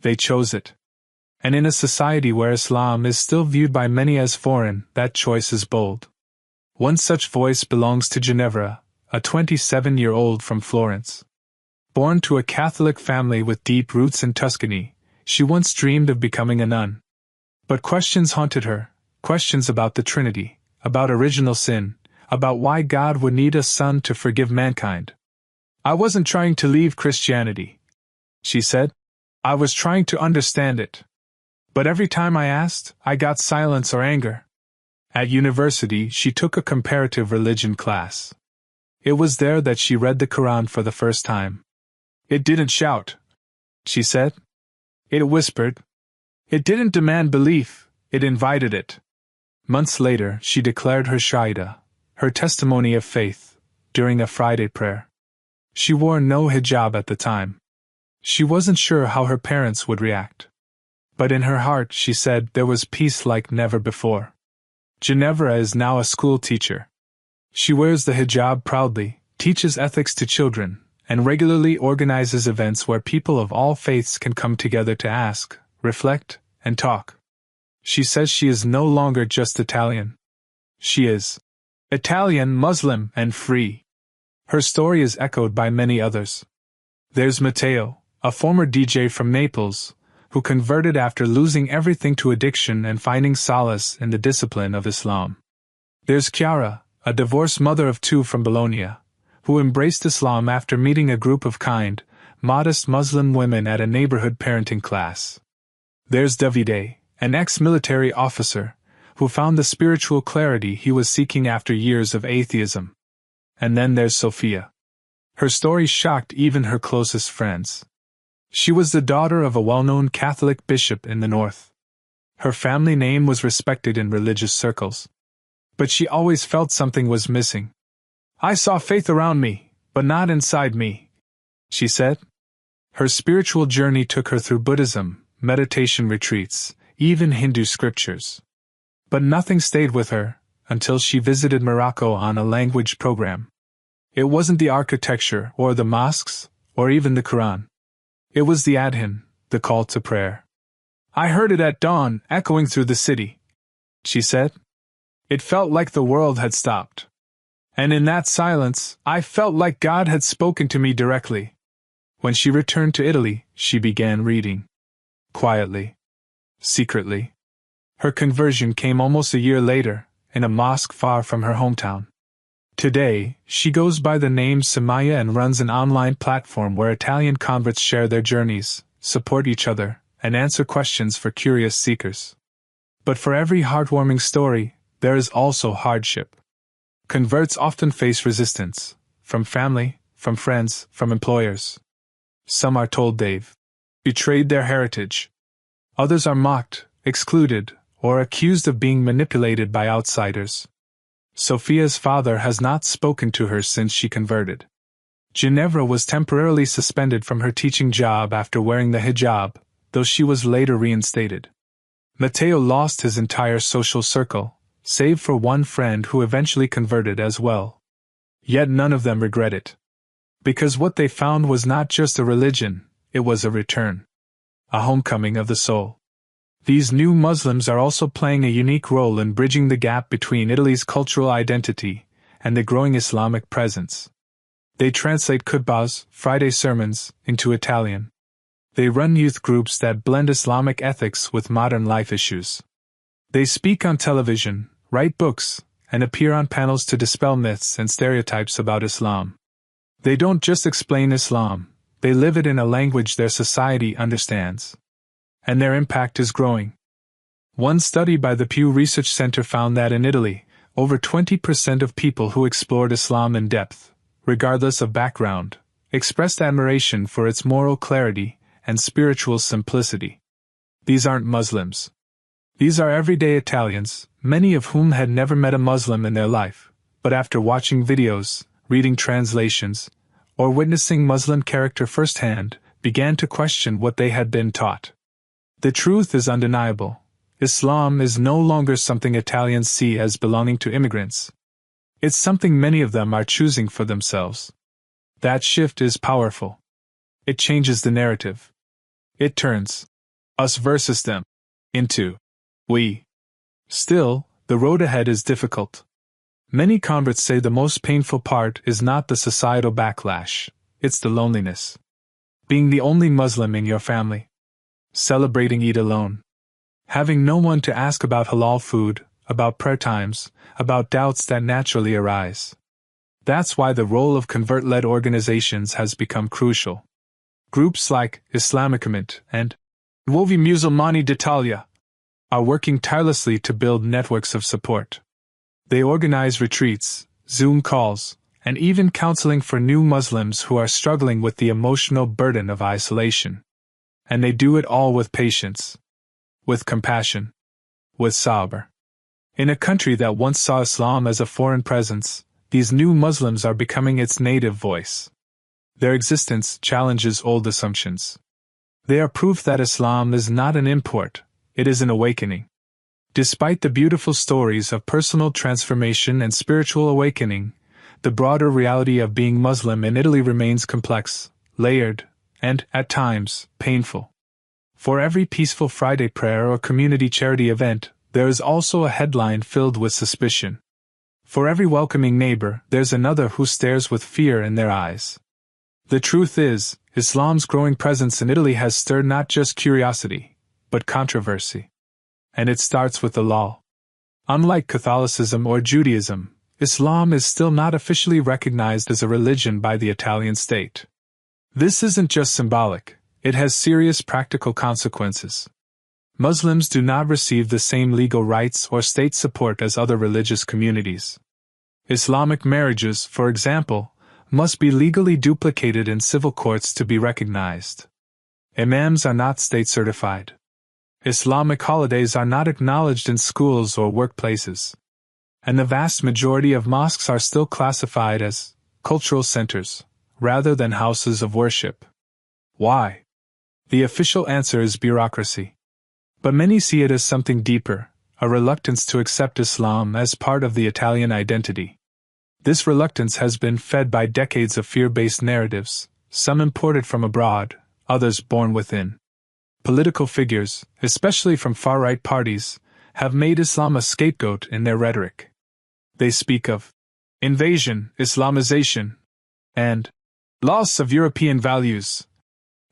They chose it. And in a society where Islam is still viewed by many as foreign, that choice is bold. One such voice belongs to Ginevra, a 27-year-old from Florence. Born to a Catholic family with deep roots in Tuscany, she once dreamed of becoming a nun. But questions haunted her, questions about the Trinity, about original sin, about why God would need a son to forgive mankind. "I wasn't trying to leave Christianity," she said. "I was trying to understand it. But every time I asked, I got silence or anger." At university, she took a comparative religion class. It was there that she read the Qur'an for the first time. "It didn't shout," she said. "It whispered. It didn't demand belief, it invited it." Months later, she declared her Shahada, her testimony of faith, during a Friday prayer. She wore no hijab at the time. She wasn't sure how her parents would react. But in her heart, she said, there was peace like never before. Ginevra is now a school teacher. She wears the hijab proudly, teaches ethics to children, and regularly organizes events where people of all faiths can come together to ask, reflect, and talk. She says she is no longer just Italian. She is Italian, Muslim, and free. Her story is echoed by many others. There's Matteo, a former DJ from Naples, who converted after losing everything to addiction and finding solace in the discipline of Islam. There's Chiara, a divorced mother of two from Bologna, who embraced Islam after meeting a group of kind, modest Muslim women at a neighborhood parenting class. There's Davide, an ex-military officer, who found the spiritual clarity he was seeking after years of atheism. And then there's Sophia. Her story shocked even her closest friends. She was the daughter of a well-known Catholic bishop in the north. Her family name was respected in religious circles. But she always felt something was missing. "I saw faith around me, but not inside me," she said. Her spiritual journey took her through Buddhism, meditation retreats, even Hindu scriptures. But nothing stayed with her, until she visited Morocco on a language program. It wasn't the architecture, or the mosques, or even the Qur'an. It was the adhan, the call to prayer. "I heard it at dawn, echoing through the city," she said. "It felt like the world had stopped. And in that silence, I felt like God had spoken to me directly. When she returned to Italy, she began reading. Quietly. Secretly. Her conversion came almost a year later, in a mosque far from her hometown. Today, she goes by the name Samaya and runs an online platform where Italian converts share their journeys, support each other, and answer questions for curious seekers. But for every heartwarming story, there is also hardship. Converts often face resistance, from family, from friends, from employers. Some are told they've betrayed their heritage. Others are mocked, excluded, or accused of being manipulated by outsiders. Sophia's father has not spoken to her since she converted. Ginevra was temporarily suspended from her teaching job after wearing the hijab, though she was later reinstated. Matteo lost his entire social circle, save for one friend who eventually converted as well. Yet none of them regret it. Because what they found was not just a religion, it was a return. A homecoming of the soul. These new Muslims are also playing a unique role in bridging the gap between Italy's cultural identity and the growing Islamic presence. They translate khutbahs, Friday sermons, into Italian. They run youth groups that blend Islamic ethics with modern life issues. They speak on television, write books, and appear on panels to dispel myths and stereotypes about Islam. They don't just explain Islam, they live it in a language their society understands. And their impact is growing. One study by the Pew Research Center found that in Italy, over 20% of people who explored Islam in depth, regardless of background, expressed admiration for its moral clarity and spiritual simplicity. These aren't Muslims. These are everyday Italians, many of whom had never met a Muslim in their life, but after watching videos, reading translations, or witnessing Muslim character firsthand, began to question what they had been taught. The truth is undeniable. Islam is no longer something Italians see as belonging to immigrants. It's something many of them are choosing for themselves. That shift is powerful. It changes the narrative. It turns us versus them into we. Still, the road ahead is difficult. Many converts say the most painful part is not the societal backlash, it's the loneliness. Being the only Muslim in your family. Celebrating Eid alone. Having no one to ask about halal food, about prayer times, about doubts that naturally arise. That's why the role of convert-led organizations has become crucial. Groups like Islamic and Nuovi Musulmani d'Italia are working tirelessly to build networks of support. They organize retreats, Zoom calls, and even counseling for new Muslims who are struggling with the emotional burden of isolation. And they do it all with patience, with compassion, with sabr. In a country that once saw Islam as a foreign presence, these new Muslims are becoming its native voice. Their existence challenges old assumptions. They are proof that Islam is not an import, it is an awakening. Despite the beautiful stories of personal transformation and spiritual awakening, the broader reality of being Muslim in Italy remains complex, layered, and, at times, painful. For every peaceful Friday prayer or community charity event, there is also a headline filled with suspicion. For every welcoming neighbor, there's another who stares with fear in their eyes. The truth is, Islam's growing presence in Italy has stirred not just curiosity, but controversy. And it starts with the law. Unlike Catholicism or Judaism, Islam is still not officially recognized as a religion by the Italian state. This isn't just symbolic, it has serious practical consequences. Muslims do not receive the same legal rights or state support as other religious communities. Islamic marriages, for example, must be legally duplicated in civil courts to be recognized. Imams are not state-certified. Islamic holidays are not acknowledged in schools or workplaces. And the vast majority of mosques are still classified as cultural centers, rather than houses of worship. Why? The official answer is bureaucracy. But many see it as something deeper, a reluctance to accept Islam as part of the Italian identity. This reluctance has been fed by decades of fear-based narratives, some imported from abroad, others born within. Political figures, especially from far-right parties, have made Islam a scapegoat in their rhetoric. They speak of invasion, Islamization, and loss of European values.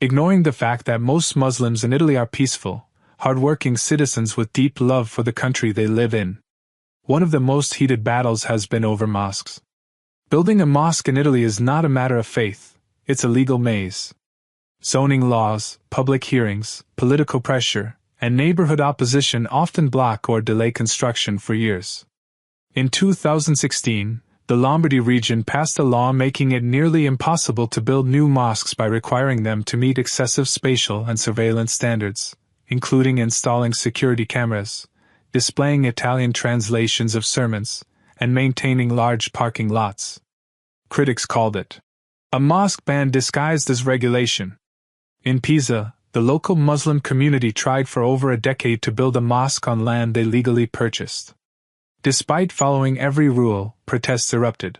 Ignoring the fact that most Muslims in Italy are peaceful, hard-working citizens with deep love for the country they live in. One of the most heated battles has been over mosques. Building a mosque in Italy is not a matter of faith, it's a legal maze. Zoning laws, public hearings, political pressure, and neighborhood opposition often block or delay construction for years. In 2016, the Lombardy region passed a law making it nearly impossible to build new mosques by requiring them to meet excessive spatial and surveillance standards, including installing security cameras, displaying Italian translations of sermons, and maintaining large parking lots. Critics called it a mosque ban disguised as regulation. In Pisa, the local Muslim community tried for over a decade to build a mosque on land they legally purchased. Despite following every rule, protests erupted.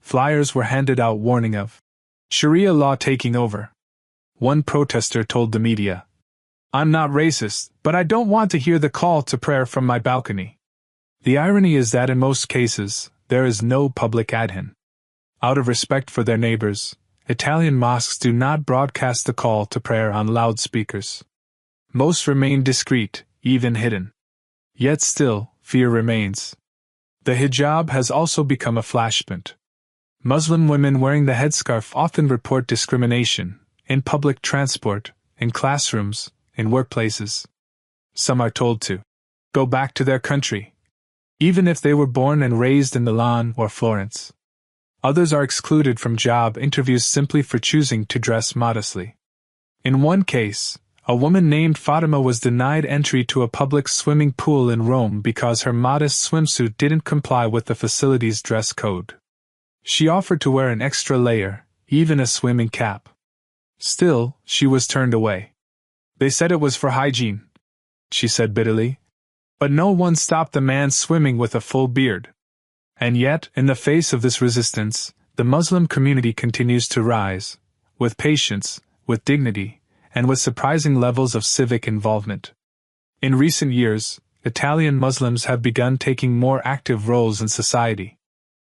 Flyers were handed out warning of Sharia law taking over. One protester told the media, "I'm not racist, but I don't want to hear the call to prayer from my balcony." The irony is that in most cases, there is no public adhan. Out of respect for their neighbors, Italian mosques do not broadcast the call to prayer on loudspeakers. Most remain discreet, even hidden. Yet still, fear remains. The hijab has also become a flashpoint. Muslim women wearing the headscarf often report discrimination, in public transport, in classrooms, in workplaces. Some are told to go back to their country, even if they were born and raised in Milan or Florence. Others are excluded from job interviews simply for choosing to dress modestly. In one case, a woman named Fatima was denied entry to a public swimming pool in Rome because her modest swimsuit didn't comply with the facility's dress code. She offered to wear an extra layer, even a swimming cap. Still, she was turned away. "They said it was for hygiene," she said bitterly. But no one stopped the man swimming with a full beard. And yet, in the face of this resistance, the Muslim community continues to rise, with patience, with dignity, and with surprising levels of civic involvement. In recent years, Italian Muslims have begun taking more active roles in society.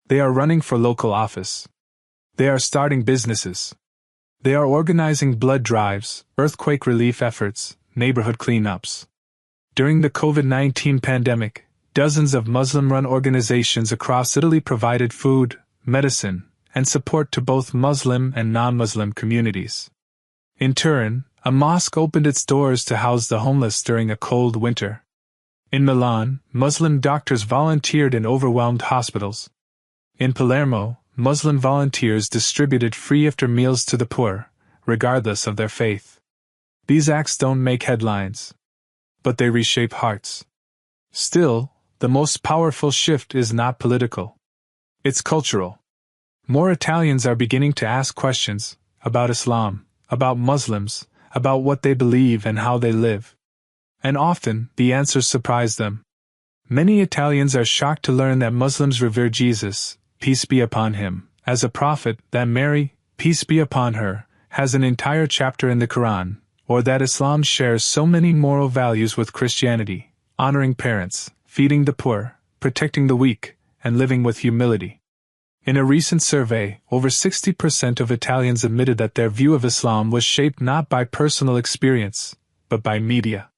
They are running for local office. They are starting businesses. They are organizing blood drives, earthquake relief efforts, neighborhood cleanups. During the COVID-19 pandemic, dozens of Muslim-run organizations across Italy provided food, medicine, and support to both Muslim and non-Muslim communities. In Turin, a mosque opened its doors to house the homeless during a cold winter. In Milan, Muslim doctors volunteered in overwhelmed hospitals. In Palermo, Muslim volunteers distributed free iftar meals to the poor, regardless of their faith. These acts don't make headlines, but they reshape hearts. Still, the most powerful shift is not political. It's cultural. More Italians are beginning to ask questions about Islam, about Muslims, about what they believe and how they live. And often, the answers surprise them. Many Italians are shocked to learn that Muslims revere Jesus, peace be upon him, as a prophet, that Mary, peace be upon her, has an entire chapter in the Qur'an, or that Islam shares so many moral values with Christianity, honoring parents, feeding the poor, protecting the weak, and living with humility. In a recent survey, over 60% of Italians admitted that their view of Islam was shaped not by personal experience, but by media.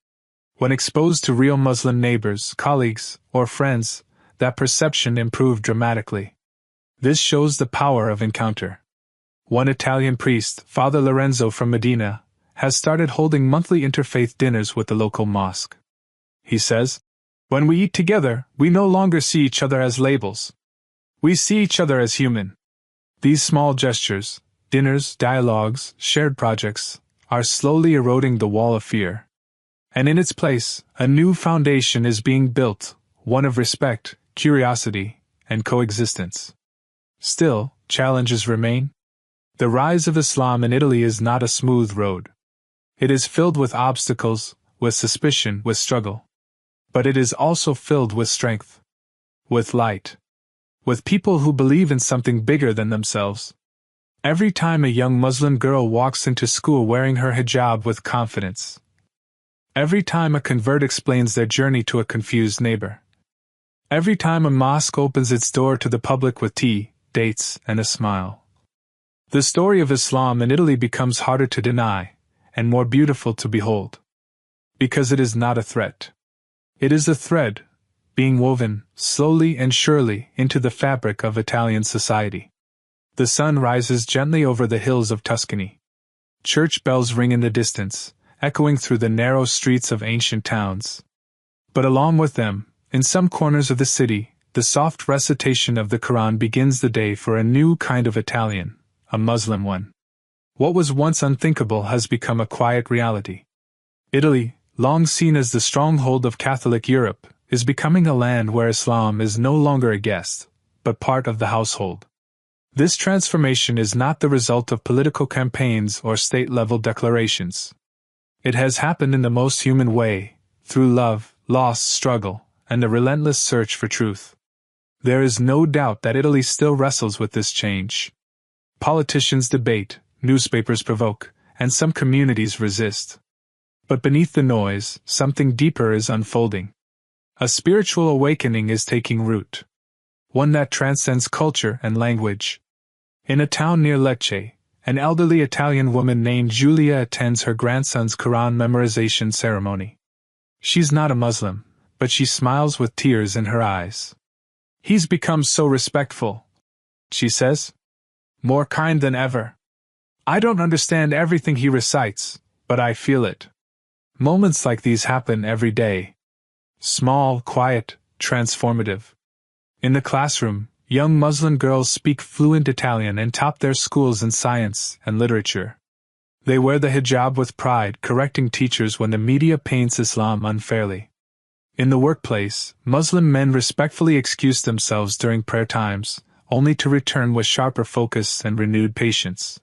When exposed to real Muslim neighbors, colleagues, or friends, that perception improved dramatically. This shows the power of encounter. One Italian priest, Father Lorenzo from Medina, has started holding monthly interfaith dinners with the local mosque. He says, "When we eat together, we no longer see each other as labels. We see each other as human." These small gestures, dinners, dialogues, shared projects, are slowly eroding the wall of fear. And in its place, a new foundation is being built, one of respect, curiosity, and coexistence. Still, challenges remain. The rise of Islam in Italy is not a smooth road. It is filled with obstacles, with suspicion, with struggle. But it is also filled with strength, with light, with people who believe in something bigger than themselves. Every time a young Muslim girl walks into school wearing her hijab with confidence. Every time a convert explains their journey to a confused neighbor. Every time a mosque opens its door to the public with tea, dates, and a smile. The story of Islam in Italy becomes harder to deny, and more beautiful to behold. Because it is not a threat. It is a thread, being woven, slowly and surely, into the fabric of Italian society. The sun rises gently over the hills of Tuscany. Church bells ring in the distance, echoing through the narrow streets of ancient towns. But along with them, in some corners of the city, the soft recitation of the Qur'an begins the day for a new kind of Italian, a Muslim one. What was once unthinkable has become a quiet reality. Italy, long seen as the stronghold of Catholic Europe, is becoming a land where Islam is no longer a guest, but part of the household. This transformation is not the result of political campaigns or state-level declarations. It has happened in the most human way, through love, loss, struggle, and the relentless search for truth. There is no doubt that Italy still wrestles with this change. Politicians debate, newspapers provoke, and some communities resist. But beneath the noise, something deeper is unfolding. A spiritual awakening is taking root. One that transcends culture and language. In a town near Lecce, an elderly Italian woman named Giulia attends her grandson's Quran memorization ceremony. She's not a Muslim, but she smiles with tears in her eyes. "He's become so respectful," she says. "More kind than ever. I don't understand everything he recites, but I feel it." Moments like these happen every day. Small, quiet, transformative. In the classroom, young Muslim girls speak fluent Italian and top their schools in science and literature. They wear the hijab with pride, correcting teachers when the media paints Islam unfairly. In the workplace, Muslim men respectfully excuse themselves during prayer times, only to return with sharper focus and renewed patience.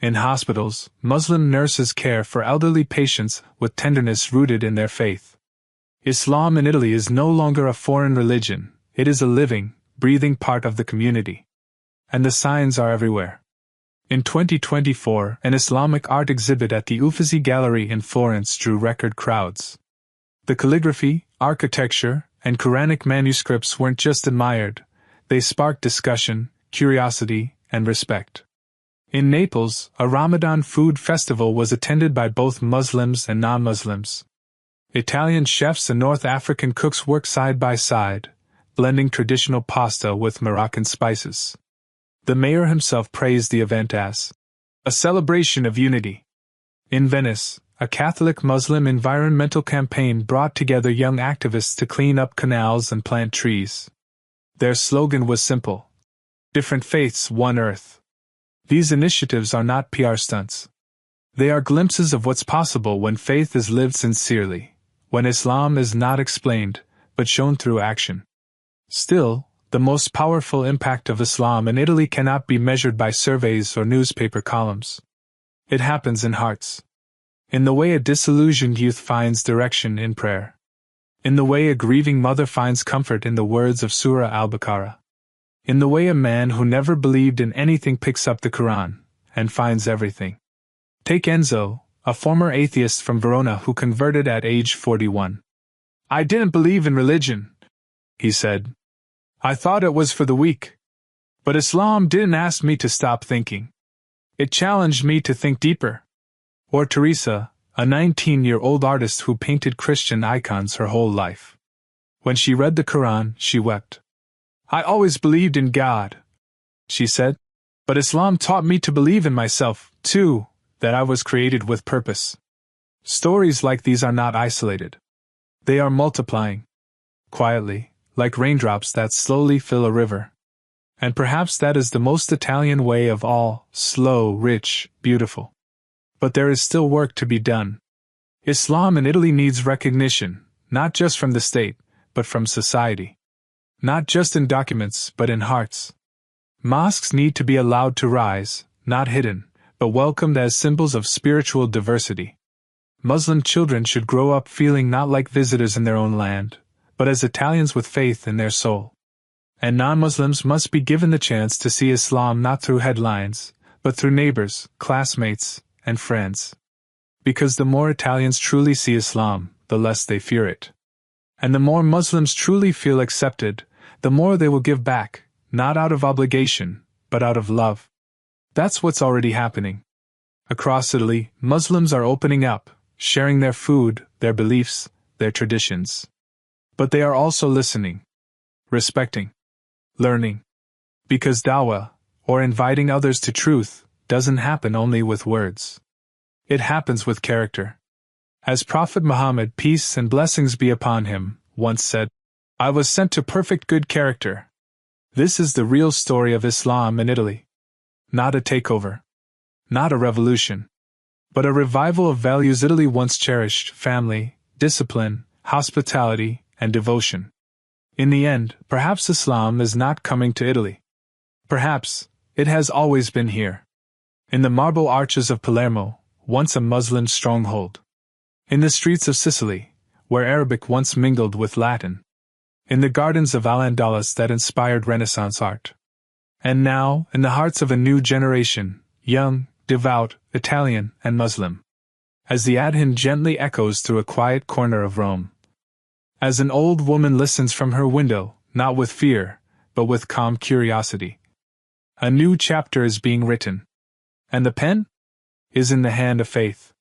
In hospitals, Muslim nurses care for elderly patients with tenderness rooted in their faith. Islam in Italy is no longer a foreign religion, it is a living, breathing part of the community. And the signs are everywhere. In 2024, an Islamic art exhibit at the Uffizi Gallery in Florence drew record crowds. The calligraphy, architecture, and Quranic manuscripts weren't just admired, they sparked discussion, curiosity, and respect. In Naples, a Ramadan food festival was attended by both Muslims and non-Muslims. Italian chefs and North African cooks worked side by side, blending traditional pasta with Moroccan spices. The mayor himself praised the event as a celebration of unity. In Venice, a Catholic-Muslim environmental campaign brought together young activists to clean up canals and plant trees. Their slogan was simple: "Different faiths, one earth." These initiatives are not PR stunts. They are glimpses of what's possible when faith is lived sincerely, when Islam is not explained, but shown through action. Still, the most powerful impact of Islam in Italy cannot be measured by surveys or newspaper columns. It happens in hearts. In the way a disillusioned youth finds direction in prayer. In the way a grieving mother finds comfort in the words of Surah Al-Baqarah. In the way a man who never believed in anything picks up the Quran and finds everything. Take Enzo, a former atheist from Verona who converted at age 41. "I didn't believe in religion," he said. "I thought it was for the weak. But Islam didn't ask me to stop thinking. It challenged me to think deeper." Or Teresa, a 19-year-old artist who painted Christian icons her whole life. When she read the Quran, she wept. "I always believed in God," she said, "but Islam taught me to believe in myself, too, that I was created with purpose." Stories like these are not isolated. They are multiplying. Quietly, like raindrops that slowly fill a river. And perhaps that is the most Italian way of all: slow, rich, beautiful. But there is still work to be done. Islam in Italy needs recognition, not just from the state, but from society. Not just in documents, but in hearts. Mosques need to be allowed to rise, not hidden, but welcomed as symbols of spiritual diversity. Muslim children should grow up feeling not like visitors in their own land, but as Italians with faith in their soul. And non-Muslims must be given the chance to see Islam not through headlines, but through neighbors, classmates, and friends. Because the more Italians truly see Islam, the less they fear it. And the more Muslims truly feel accepted, the more they will give back, not out of obligation, but out of love. That's what's already happening. Across Italy, Muslims are opening up, sharing their food, their beliefs, their traditions. But they are also listening, respecting, learning. Because dawah, or inviting others to truth, doesn't happen only with words. It happens with character. As Prophet Muhammad, peace and blessings be upon him, once said, "I was sent to perfect good character." This is the real story of Islam in Italy. Not a takeover. Not a revolution. But a revival of values Italy once cherished: family, discipline, hospitality, and devotion. In the end, perhaps Islam is not coming to Italy. Perhaps it has always been here. In the marble arches of Palermo, once a Muslim stronghold. In the streets of Sicily, where Arabic once mingled with Latin. In the gardens of Al-Andalus that inspired Renaissance art. And now, in the hearts of a new generation, young, devout, Italian, and Muslim. As the adhan gently echoes through a quiet corner of Rome. As an old woman listens from her window, not with fear, but with calm curiosity. A new chapter is being written. And the pen? Is in the hand of faith.